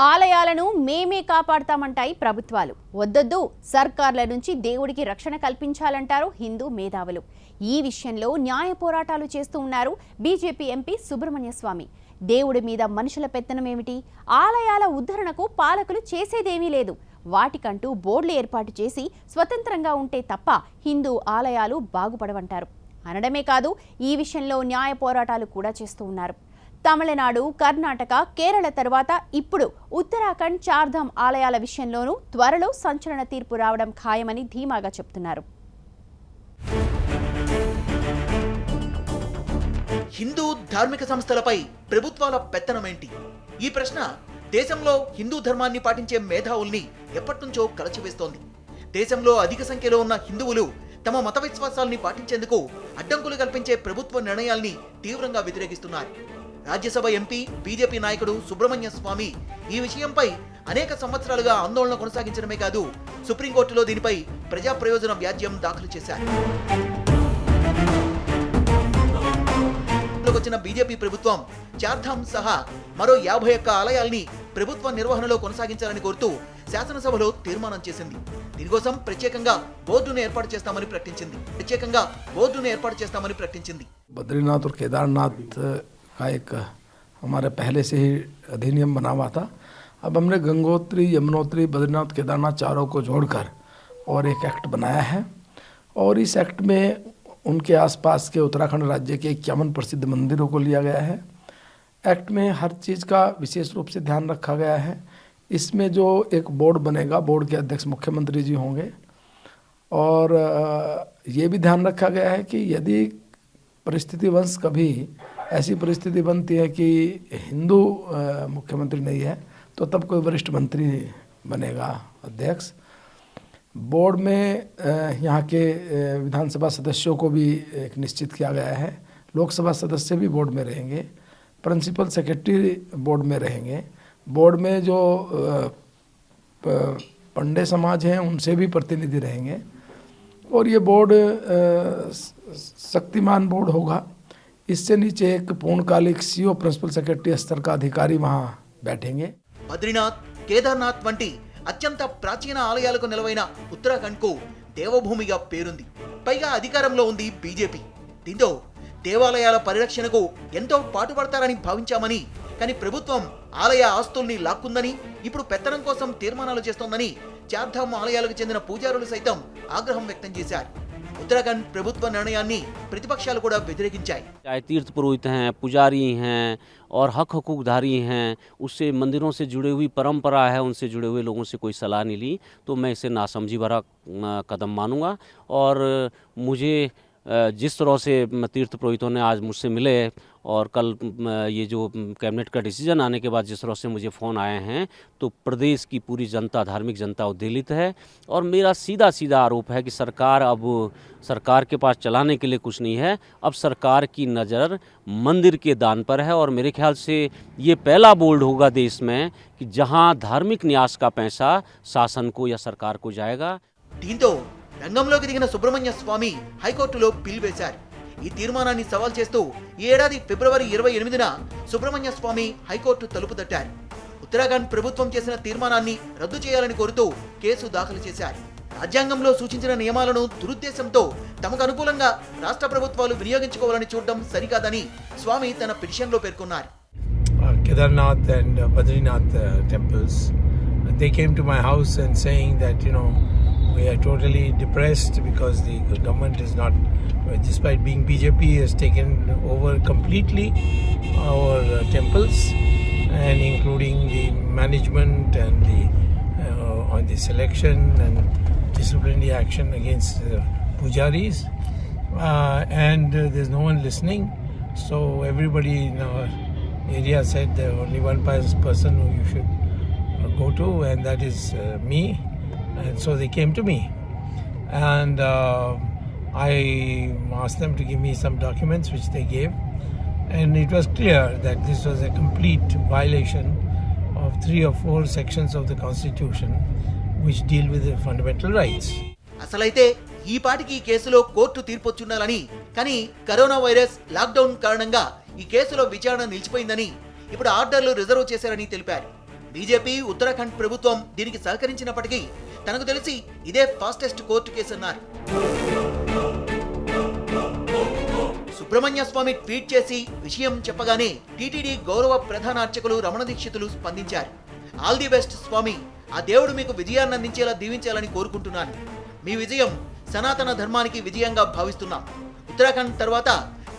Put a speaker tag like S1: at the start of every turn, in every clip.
S1: ఆలయాలను మేమే కాపాడతామంటాయి ప్రభుత్వాలు. వద్దొద్దు, సర్కార్ల నుంచి దేవుడికి రక్షణ కల్పించాలంటారు హిందూ మేధావులు. ఈ విషయంలో న్యాయ పోరాటాలు చేస్తూ ఉన్నారు బీజేపీ ఎంపీ సుబ్రహ్మణ్య స్వామి. దేవుడి మీద మనుషుల పెత్తనమేమిటి? ఆలయాల ఉద్ధరణకు పాలకులు చేసేదేమీ లేదు. వాటికంటూ బోర్డులు ఏర్పాటు చేసి స్వతంత్రంగా ఉంటే తప్ప హిందూ ఆలయాలు బాగుపడవంటారు. అనడమే కాదు, ఈ విషయంలో న్యాయ పోరాటాలు కూడా చేస్తూ ఉన్నారు. తమిళనాడు, కర్ణాటక, కేరళ తర్వాత ఇప్పుడు ఉత్తరాఖండ్ చార్ధామ్ ఆలయాల విషయంలోనూ త్వరలో సంచలన తీర్పు రావడం ఖాయమని ధీమాగా చెప్తున్నారు.
S2: హిందూ ధార్మిక సంస్థలపై ప్రభుత్వాల పెత్తనమేంటి? ఈ ప్రశ్న దేశంలో హిందూ ధర్మాన్ని పాటించే మేధావుల్ని ఎప్పటినుంచో కలచివేస్తోంది. దేశంలో అధిక సంఖ్యలో ఉన్న హిందువులు తమ మత విశ్వాసాల్ని పాటించేందుకు అడ్డంకులు కల్పించే ప్రభుత్వ నిర్ణయాల్ని తీవ్రంగా వ్యతిరేకిస్తున్నారు. రాజ్యసభ ఎంపీ బీజేపీ నాయకుడు సుబ్రహ్మణ్య స్వామి ఈ విషయంపై అనేక సంవత్సరాలుగా ఆందోళన కొనసాగించడమే కాదు, సుప్రీంకోర్టులో దీనిపై ప్రజా ప్రయోజన వ్యాజ్యం దాఖలు చేశారు. వచ్చిన బీజేపీ ప్రభుత్వం చార్ధామ్ సహా మరో 51 ఆలయాల్ని ప్రభుత్వ నిర్వహణలో కొనసాగించాలని కోరుతూ శాసనసభలో తీర్మానం చేసింది. దీనికోసం ప్రత్యేకంగా బోర్డును ఏర్పాటు చేస్తామని ప్రకటించింది.
S3: बद्रीनाथ और केदारनाथ का एक हमारे पहले से ही अधिनियम बना हुआ था. अब हमने गंगोत्री, यमुनोत्री, बद्रीनाथ, केदारनाथ चारों को जोड़कर और एक एक्ट बनाया है. और इस एक्ट में उनके आसपास के उत्तराखंड राज्य के 51 प्रसिद्ध मंदिरों को लिया गया है. एक्ट में हर चीज़ का विशेष रूप से ध्यान रखा गया है. इसमें जो एक बोर्ड बनेगा, बोर्ड के अध्यक्ष मुख्यमंत्री जी होंगे. और ये भी ध्यान रखा गया है कि यदि परिस्थितिवश कभी ऐसी परिस्थिति बनती है कि हिंदू मुख्यमंत्री नहीं है तो तब कोई वरिष्ठ मंत्री बनेगा अध्यक्ष. बोर्ड में यहाँ के विधानसभा सदस्यों को भी एक निश्चित किया गया है. लोकसभा सदस्य भी बोर्ड में रहेंगे. प्रिंसिपल सेक्रेटरी बोर्ड में रहेंगे. बोर्ड में जो पंडे समाज हैं उनसे भी प्रतिनिधि रहेंगे. और ये बोर्ड शक्तिमान बोर्ड होगा. इससे नीचे एक पूर्णकालिक सीओ प्रिंसिपल सेक्रेटरी स्तर का अधिकारी वहाँ बैठेंगे.
S2: బద్రీనాథ్, కేదార్నాథ్ వంటి అత్యంత ప్రాచీన ఆలయాలకు నెలవైన ఉత్తరాఖండ్ కు దేవభూమిగా పేరుంది. పైగా అధికారంలో ఉంది బీజేపీ. దీంతో దేవాలయాల పరిరక్షణకు ఎంతో పాటుపడతారని భావించామని, కానీ ప్రభుత్వం ఆలయ ఆస్తుల్ని లాక్కుందని, ఇప్పుడు పెత్తనం కోసం తీర్మానాలు చేస్తోందని చార్ధామ్ ఆలయాలకు చెందిన పూజారులు సైతం ఆగ్రహం వ్యక్తం చేశారు. उत्तराखंड प्रभुत्व निर्णयाన్ని प्रतिपक्षाలు కూడా వ్యతిరేకించాయి.
S4: चाहे तीर्थ पुरोहित हैं, पुजारी हैं और हक हकूकधारी हैं, उससे मंदिरों से जुड़ी हुई परंपरा है, उनसे जुड़े हुए लोगों से कोई सलाह नहीं ली तो मैं इसे नासमझी भरा कदम मानूंगा. और मुझे जिस तरह से तीर्थ पुरोहितों ने आज मुझसे मिले और कल ये जो कैबिनेट का डिसीजन आने के बाद जिस तरह से मुझे फ़ोन आए हैं, तो प्रदेश की पूरी जनता, धार्मिक जनता उद्वेलित है. और मेरा सीधा आरोप है कि सरकार के पास चलाने के लिए कुछ नहीं है. अब सरकार की नज़र मंदिर के दान पर है. और मेरे ख्याल से ये पहला बोर्ड होगा देश में कि जहाँ धार्मिक न्यास का पैसा शासन को या सरकार को जाएगा.
S2: రంగంలోకి దిగిన సుబ్రహ్మణ్య స్వామి హైకోర్టులో పిల్ వేశారు. ఈ తీర్మానాన్ని సవాల్ చేస్తూ ఈ ఏడాది ఫిబ్రవరి 28న సుబ్రహ్మణ్య స్వామి హైకోర్టు తలుపు తట్టారు. ఉత్తరాఖండ్ ప్రభుత్వం చేసిన తీర్మానాన్ని రద్దు చేయాలని కోరుతూ కేసు దాఖలు చేశారు. రాజ్యాంగంలో సూచించిన నియమాలను దురుద్దేశంతో తమకు అనుకూలంగా రాష్ట్ర ప్రభుత్వాలు వినియోగించుకోవాలని చూడడం సరికాదని స్వామి తన పిటిషన్లో పేర్కొన్నారు.
S5: Kedarnath and Badrinath temples, they came to my house and saying that we are totally depressed because the government is not, despite being BJP, has taken over completely our temples, and including the management and on the selection and disciplinary action against pujaris, and there's no one listening. So everybody in our area said there only one person who you should go to, and that is me. And so they came to me, and I asked them to give me some documents, which they gave, and it was clear that this was a complete violation of 3 or 4 sections of the Constitution which deal with the fundamental rights.
S2: అసలైతే ఈ పాటికి ఈ కేసులో court తీర్పు వచ్చుండాలని, కానీ corona virus lockdown కారణంగా ఈ కేసులో విచారణ నిలిచిపోయిందని, ఇప్పుడు ఆర్డర్లు రిజర్వ్ చేశారని తెలిపారు. బీజేపీ ఉత్తరాఖండ్ ప్రభుత్వం దీనికి సహకరించినప్పటికీ తనకు తెలిసి ఇదే ఫాస్టెస్ట్ కోర్టు కేసు అన్నారు. సుబ్రహ్మణ్య స్వామి ట్వీట్ చేసి విషయం చెప్పగానే టీటీడీ గౌరవ ప్రధాన అర్చకులు రమణ దీక్షితులు స్పందించారు. ఆల్ ది బెస్ట్ స్వామి, ఆ దేవుడు మీకు విజయాన్ని అందించేలా దీవించాలని కోరుకుంటున్నాను. మీ విజయం సనాతన ధర్మానికి విజయంగా భావిస్తున్నాం. ఉత్తరాఖండ్ తర్వాత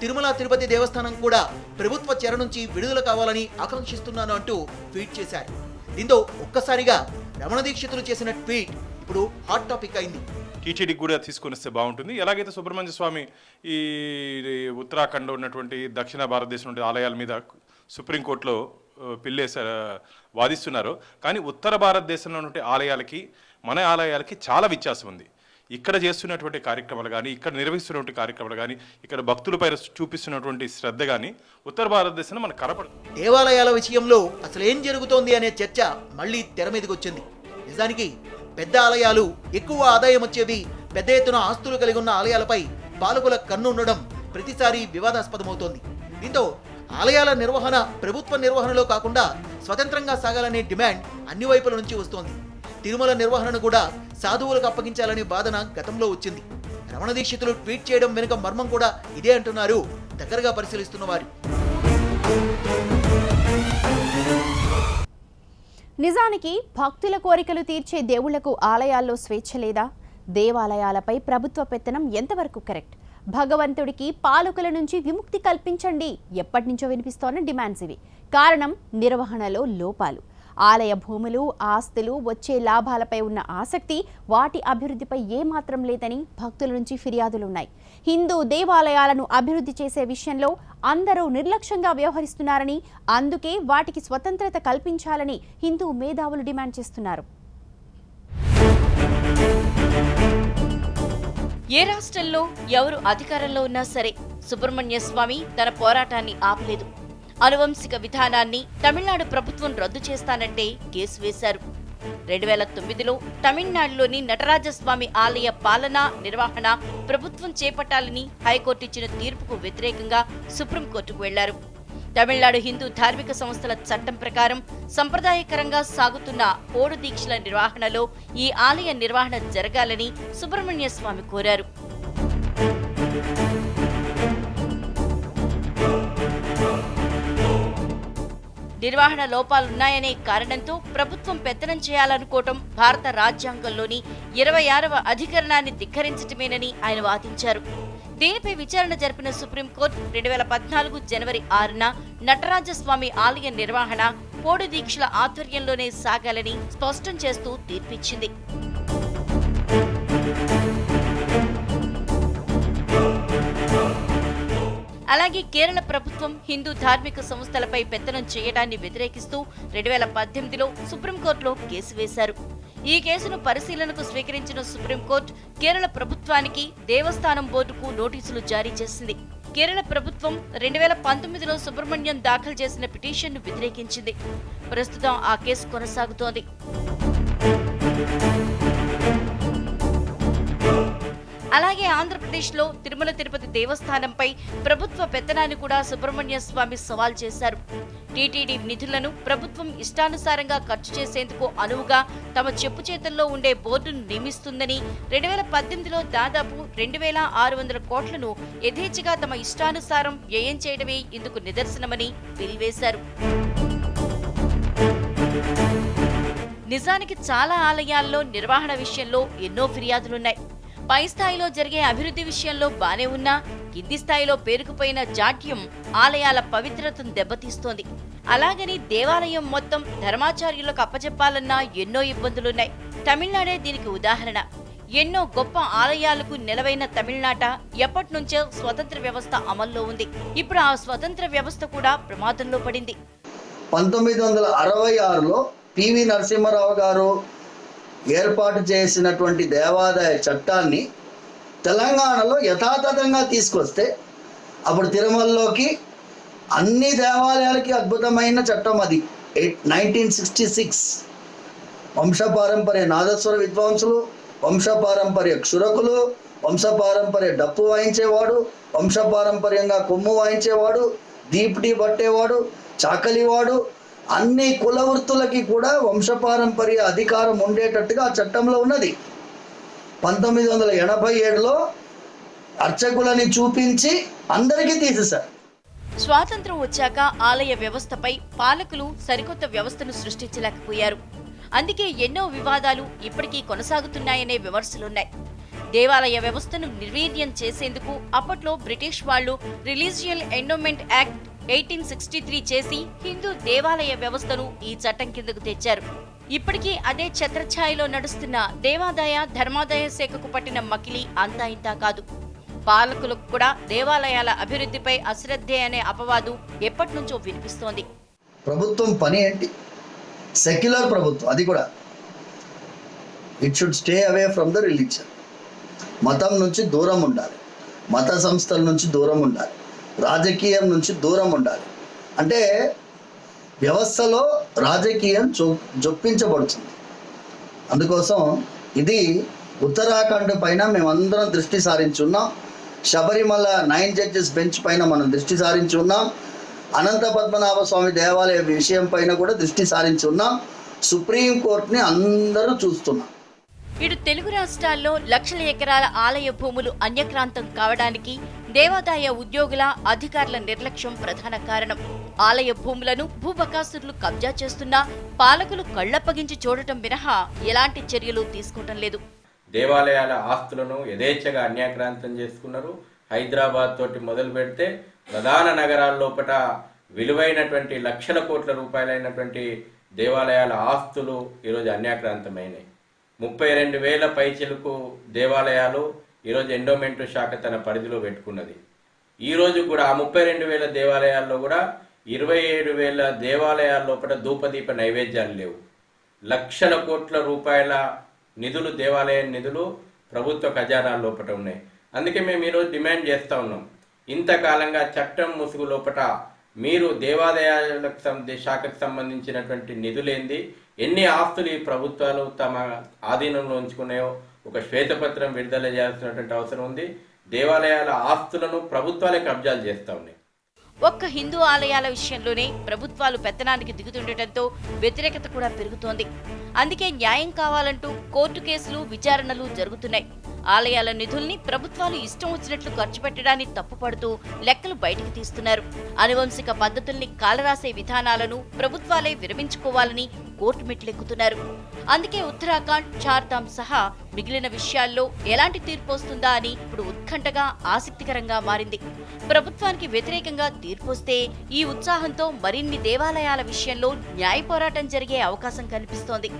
S2: తిరుమల తిరుపతి దేవస్థానం కూడా ప్రభుత్వ చెర నుంచి విడుదల కావాలని ఆకాంక్షిస్తున్నాను అంటూ ట్వీట్ చేశారు. దీంతో ఒక్కసారిగా రమణ దీక్షితులు చేసిన ట్వీట్ ఇప్పుడు హాట్ టాపిక్ అయింది.
S6: టీటీడీకి కూడా తీసుకొని వస్తే బాగుంటుంది. ఎలాగైతే సుబ్రహ్మణ్య స్వామి ఈ ఉత్తరాఖండ్లో ఉన్నటువంటి దక్షిణ భారతదేశం ఆలయాల మీద సుప్రీంకోర్టులో వాదిస్తున్నారు. కానీ ఉత్తర భారతదేశంలో ఉన్న ఆలయాలకి మన ఆలయాలకి చాలా వ్యత్యాసం ఉంది. ఇక్కడ చేస్తున్నటువంటి కార్యక్రమాలు కానీ, ఇక్కడ నిర్వహిస్తున్నటువంటి కార్యక్రమాలు కానీ, ఇక్కడ భక్తులపై చూపిస్తున్నటువంటి శ్రద్ధ కానీ ఉత్తర భారతదేశంలో మనకు కనపడదు.
S2: దేవాలయాల విషయంలో అసలు ఏం జరుగుతోంది అనే చర్చ మళ్ళీ తెర మీదకి వచ్చింది. నిజానికి పెద్ద ఆలయాలు, ఎక్కువ ఆదాయం వచ్చేవి, పెద్ద ఎత్తున ఆస్తులు కలిగి ఉన్న ఆలయాలపై పాలకుల కన్ను ఉండడం ప్రతిసారి వివాదాస్పదమవుతోంది. దీంతో ఆలయాల నిర్వహణ ప్రభుత్వ నిర్వహణలో కాకుండా స్వతంత్రంగా సాగాలనే డిమాండ్ అన్ని వైపుల నుంచి వస్తోంది. తిరుమల నిర్వహణను కూడా సాధువులకు అప్పగించాలనే వాదన గతంలో వచ్చింది. రమణ దీక్షితులు ట్వీట్ చేయడం వెనుక మర్మం కూడా ఇదే అంటున్నారు దగ్గరగా పరిశీలిస్తున్న వారు.
S1: నిజానికి భక్తుల కోరికలు తీర్చే దేవుళ్లకు ఆలయాల్లో స్వేచ్ఛ లేదా? దేవాలయాలపై ప్రభుత్వ పెత్తనం ఎంతవరకు కరెక్ట్? భగవంతుడికి పాలకుల నుంచి విముక్తి కల్పించండి ఎప్పటి నుంచో వినిపిస్తోన్న డిమాండ్స్ ఇవి. కారణం నిర్వహణలో లోపాలు. ఆలయ భూములు, ఆస్తులు, వచ్చే లాభాలపై ఉన్న ఆసక్తి, వాటి అభివృద్ధిపై ఏమాత్రం లేదని భక్తుల నుంచి ఫిర్యాదులున్నాయి. హిందూ దేవాలయాలను అభివృద్ధి చేసే విషయంలో అందరూ నిర్లక్ష్యంగా వ్యవహరిస్తున్నారని, అందుకే వాటికి స్వతంత్రత కల్పించాలని హిందూ మేధావులు డిమాండ్ చేస్తున్నారు.
S7: ఏ రాష్ట్రంలో ఎవరు అధికారంలో ఉన్నా సరే సుబ్రహ్మణ్య స్వామి తన పోరాటాన్ని ఆపలేదు. అనువంశిక విధానాన్ని తమిళనాడు ప్రభుత్వం రద్దు చేస్తానంటే కేసు వేశారు. 2009లో తమిళనాడులోని నటరాజస్వామి ఆలయ పాలన, నిర్వహణ ప్రభుత్వం చేపట్టాలని హైకోర్టు ఇచ్చిన తీర్పుకు వ్యతిరేకంగా సుప్రీంకోర్టుకు వెళ్లారు. తమిళనాడు హిందూ ధార్మిక సంస్థల చట్టం ప్రకారం సంప్రదాయకరంగా సాగుతున్న పోడు దీక్షల నిర్వహణలో ఈ ఆలయ నిర్వహణ జరగాలని సుబ్రహ్మణ్య స్వామి కోరారు. నిర్వహణ లోపాలున్నాయనే కారణంతో ప్రభుత్వం పెత్తనం చేయాలనుకోవటం భారత రాజ్యాంగంలోని 26వ అధికరణాన్ని ధిక్కరించటమేనని ఆయన వాదించారు. దీనిపై విచారణ జరిపిన సుప్రీంకోర్టు 2014 జనవరి 6న నటరాజస్వామి ఆలయ నిర్వహణ పోడు దీక్షల ఆధ్వర్యంలోనే సాగాలని స్పష్టం చేస్తూ తీర్పిచ్చింది. అలాగే కేరళ ప్రభుత్వం హిందూ ధార్మిక సంస్థలపై పెత్తనం చేయడాన్ని వ్యతిరేకిస్తూ 2018లో సుప్రీంకోర్టులో కేసు వేశారు. ఈ కేసును పరిశీలనకు స్వీకరించిన సుప్రీంకోర్టు కేరళ ప్రభుత్వానికి, దేవస్థానం బోర్డుకు నోటీసులు జారీ చేసింది. కేరళ ప్రభుత్వం 2019లో సుబ్రహ్మణ్యం దాఖలు చేసిన పిటిషన్ను వ్యతిరేకించింది. ప్రస్తుతం ఆ కేసు కొనసాగుతోంది. అలాగే ఆంధ్రప్రదేశ్లో తిరుమల తిరుపతి దేవస్థానంపై ప్రభుత్వ పెత్తనాన్ని కూడా సుబ్రహ్మణ్య స్వామి సవాల్ చేశారు. టీటీడీ నిధులను ప్రభుత్వం ఇష్టానుసారంగా ఖర్చు చేసేందుకు అనువుగా తమ చెప్పు చేతుల్లో ఉండే బోర్డును నియమిస్తుందని, 2018లో దాదాపు 2600 కోట్లను యథేచ్ఛగా తమ ఇష్టానుసారం వ్యయం చేయడమే ఇందుకు నిదర్శనమని వెలివేశారు. నిజానికి చాలా ఆలయాల్లో నిర్వహణ విషయంలో ఎన్నో ఫిర్యాదులున్నాయి. పై స్థాయిలో జరిగే అభివృద్ధి విషయంలో బానే ఉన్నా కింది స్థాయిలో పేరుకుపోయిన జాడ్యం ఆలయాల పవిత్రతను దెబ్బతీస్తోంది. అలాగని దేవాలయం మొత్తం ధర్మాచార్యులకు అప్పచెప్పాలన్నా ఎన్నో ఇబ్బందులున్నాయి. తమిళనాడే దీనికి ఉదాహరణ. ఎన్నో గొప్ప ఆలయాలకు నెలవైన తమిళనాట ఎప్పటినుంచో స్వతంత్ర వ్యవస్థ అమల్లో ఉంది. ఇప్పుడు ఆ స్వతంత్ర వ్యవస్థ కూడా ప్రమాదంలో పడింది.
S8: 1966లో పివి నరసింహారావు గారు ఏర్పాటు చేసినటువంటి దేవాదాయ చట్టాన్ని తెలంగాణలో యథాతథంగా తీసుకొస్తే అప్పుడు తిరుమలలోకి అన్ని దేవాలయాలకి అద్భుతమైన చట్టం అది. 1966 వంశపారంపర్య నాదస్వర విద్వాంసులు, వంశపారంపర్య క్షురకులు, వంశపారంపర్య డప్పు వాయించేవాడు, వంశపారంపర్యంగా కొమ్ము వాయించేవాడు, దీప్టి పట్టేవాడు, చాకలివాడు, అన్ని కుల వృత్తులకి కూడా వంశపారంపర్య అధికారం ఉండేటట్టుగా ఆ చట్టంలో ఉన్నది. 1987లో అర్చకులని చూపించి అందరికీ తీసేశారు.
S7: స్వాతంత్రం వచ్చాక ఆలయ వ్యవస్థపై పాలకులు సరికొత్త వ్యవస్థను సృష్టించలేకపోయారు. అందుకే ఎన్నో వివాదాలు ఇప్పటికీ కొనసాగుతున్నాయనే విమర్శలున్నాయి. దేవాలయ వ్యవస్థను నిర్వీర్యం చేసేందుకు అప్పట్లో బ్రిటిష్ వాళ్లు రిలీజియల్ ఎండోమెంట్ యాక్ట్ 1863 చేసి హిందూ దేవాలయ వ్యవస్థను ఈ చట్టం కిందకు తెచ్చారు. ఇప్పటికీ అదే ఛత్రఛాయలో నడుస్తున్న దేవాదాయ ధర్మాదాయ శాఖకు పట్టిన మకిలి అంతా ఇంతా కాదు. పాలకులకు కూడా దేవాలయాల అభివృద్ధిపై అశ్రద్ధే అనే అపవాదు ఎప్పటినుంచో వినిపిస్తోంది.
S8: ప్రభుత్వం పని ఏంటి? సెక్యులర్ ప్రభుత్వం, అది కూడా it should stay away from the religion. మతం నుంచి దూరం ఉండాలి, మత సంస్థల నుంచి దూరం ఉండాలి, రాజకీయం నుంచి దూరం ఉండాలి. అంటే వ్యవస్థలో రాజకీయం జొప్పించబడుతుంది. అందుకోసం ఇది ఉత్తరాఖండ్ పైన మేమందరం దృష్టి సారించున్నాం. శబరిమల 9 జడ్జెస్ బెంచ్ పైన మనం దృష్టి సారించి ఉన్నాం. అనంత పద్మనాభ స్వామి దేవాలయ విషయం పైన కూడా దృష్టి సారించి ఉన్నాం. సుప్రీంకోర్టుని అందరూ చూస్తున్నాం.
S7: ఇటు తెలుగు రాష్ట్రాల్లో లక్షల ఎకరాల ఆలయ భూములు అన్యక్రాంతం కావడానికి దేవాదాయ ఉద్యోగుల అధికారుల నిర్లక్ష్యం ప్రధాన కారణం. ఆలయ భూములను భూబకాసురులు కబ్జా చేస్తున్నా పాలకులు కళ్లప్పగించి చూడటం మినహా ఎలాంటి చర్యలు తీసుకోవటం లేదు.
S9: దేవాలయాల ఆస్తులను యథేచ్ఛగా అన్యాక్రాంతం చేసుకున్నారు. హైదరాబాద్ తోటి మొదలు పెడితే ప్రధాన నగరాల్లోపట విలువైనటువంటి లక్షల కోట్ల రూపాయలైనటువంటి దేవాలయాల ఆస్తులు ఈరోజు అన్యాక్రాంతమైనాయి. 32,000 పైచిలకు దేవాలయాలు ఈరోజు ఎండోమెంట్ శాఖ తన పరిధిలో పెట్టుకున్నది. ఈరోజు కూడా ఆ 32,000 దేవాలయాల్లో కూడా 27,000 దేవాలయాల లోపల ధూపదీప నైవేద్యాలు లేవు. లక్షల కోట్ల రూపాయల నిధులు, దేవాలయ నిధులు ప్రభుత్వ ఖజానా లోపల ఉన్నాయి. అందుకే మేము ఈరోజు డిమాండ్ చేస్తూ ఉన్నాం, ఇంతకాలంగా చట్టం ముసుగు లోపల మీరు దేవాలయాలకు శాఖకు సంబంధించినటువంటి నిధులేంది, ఎన్ని ఆస్తులు ఈ ప్రభుత్వాలు తమ ఆధీనంలో ఉంచుకున్నాయో ఒక శ్వేతపత్రం విడుదల చేయాల్సినటువంటి అవసరం ఉంది. దేవాలయాల ఆస్తులను ప్రభుత్వాలే కబ్జాలు చేస్తూ ఉన్నాయి.
S7: ఒక్క హిందూ ఆలయాల విషయంలోనే ప్రభుత్వాలు పెత్తనానికి దిగుతుండటంతో వ్యతిరేకత కూడా పెరుగుతోంది. అందుకే న్యాయం కావాలంటూ కోర్టు కేసులు, విచారణలు జరుగుతున్నాయి. ఆలయాల నిధుల్ని ప్రభుత్వాలు ఇష్టం వచ్చినట్లు ఖర్చు పెట్టడాన్ని తప్పుపడుతూ లెక్కలు బయటికి తీస్తున్నారు. అనువంశిక పద్ధతుల్ని కాలరాసే విధానాలను ప్రభుత్వాలే విరమించుకోవాలని కోర్టు మెట్లెక్కుతున్నారు. అందుకే ఉత్తరాఖండ్, చార్ధామ్ సహా మిగిలిన విషయాల్లో ఎలాంటి తీర్పు వస్తుందా అని ఇప్పుడు ఉత్కంఠగా, ఆసక్తికరంగా మారింది. ప్రభుత్వానికి వ్యతిరేకంగా తీర్పు వస్తే ఈ ఉత్సాహంతో మరిన్ని దేవాలయాల విషయంలో న్యాయ పోరాటం జరిగే అవకాశం కనిపిస్తోంది.